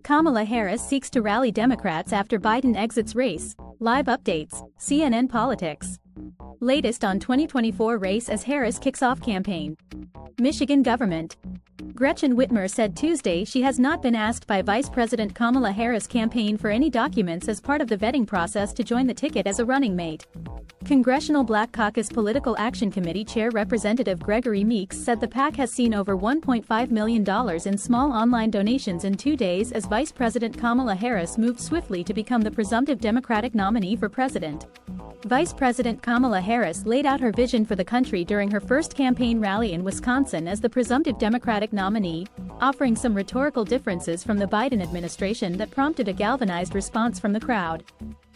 Kamala Harris seeks to rally Democrats after Biden exits race. Live updates, CNN Politics. Latest on 2024 race as Harris kicks off campaign. Michigan government. Gretchen Whitmer said Tuesday she has not been asked by Vice President Kamala Harris' campaign for any documents as part of the vetting process to join the ticket as a running mate. Congressional Black Caucus Political Action Committee Chair Representative Gregory Meeks said the PAC has seen over $1.5 million in small online donations in 2 days as Vice President Kamala Harris moved swiftly to become the presumptive Democratic nominee for president. Vice President Kamala Harris laid out her vision for the country during her first campaign rally in Wisconsin as the presumptive Democratic nominee, offering some rhetorical differences from the Biden administration that prompted a galvanized response from the crowd.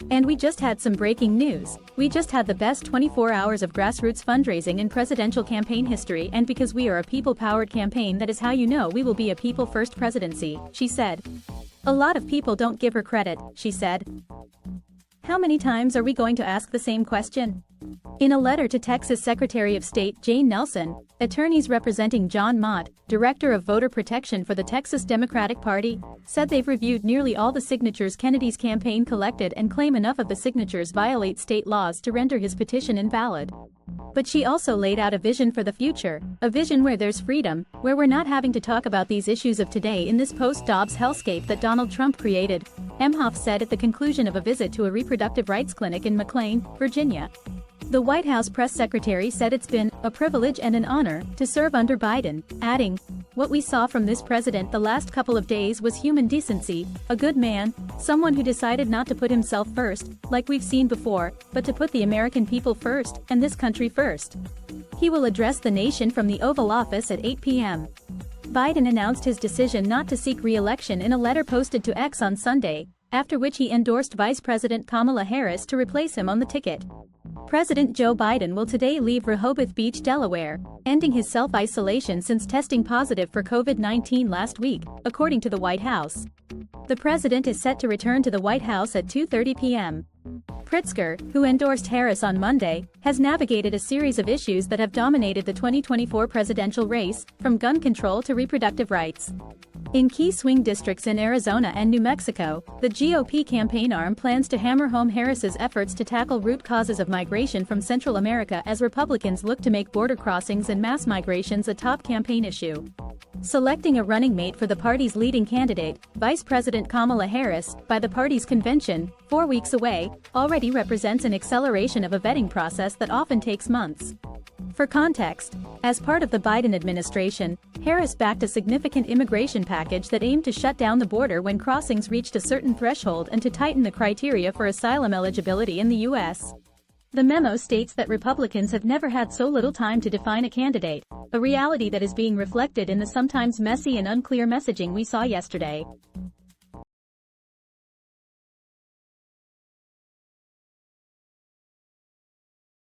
And we just had some breaking news. We just had the best 24 hours of grassroots fundraising in presidential campaign history, and because we are a people-powered campaign, that is how you know we will be a people-first presidency, she said. A lot of people don't give her credit, she said. How many times are we going to ask the same question? In a letter to Texas Secretary of State Jane Nelson, attorneys representing John Mott, Director of Voter Protection for the Texas Democratic Party, said they've reviewed nearly all the signatures Kennedy's campaign collected and claim enough of the signatures violate state laws to render his petition invalid. But she also laid out a vision for the future, a vision where there's freedom, where we're not having to talk about these issues of today in this post-Dobbs hellscape that Donald Trump created, Emhoff said at the conclusion of a visit to a reproductive rights clinic in McLean, Virginia. The White House press secretary said it's been a privilege and an honor to serve under Biden, adding, "What we saw from this president the last couple of days was human decency, a good man, someone who decided not to put himself first, like we've seen before, but to put the American people first, and this country first." He will address the nation from the Oval Office at 8 p.m. Biden announced his decision not to seek re-election in a letter posted to X on Sunday, after which he endorsed Vice President Kamala Harris to replace him on the ticket. President Joe Biden will today leave Rehoboth Beach, Delaware, ending his self-isolation since testing positive for COVID-19 last week, according to the White House. The president is set to return to the White House at 2:30 p.m. Pritzker, who endorsed Harris on Monday, has navigated a series of issues that have dominated the 2024 presidential race, from gun control to reproductive rights. In key swing districts in Arizona and New Mexico, the GOP campaign arm plans to hammer home Harris's efforts to tackle root causes of migration from Central America as Republicans look to make border crossings and mass migrations a top campaign issue. Selecting a running mate for the party's leading candidate, Vice President Kamala Harris, by the party's convention, 4 weeks away, already represents an acceleration of a vetting process that often takes months. For context, as part of the Biden administration, Harris backed a significant immigration package that aimed to shut down the border when crossings reached a certain threshold and to tighten the criteria for asylum eligibility in the U.S. The memo states that Republicans have never had so little time to define a candidate, a reality that is being reflected in the sometimes messy and unclear messaging we saw yesterday.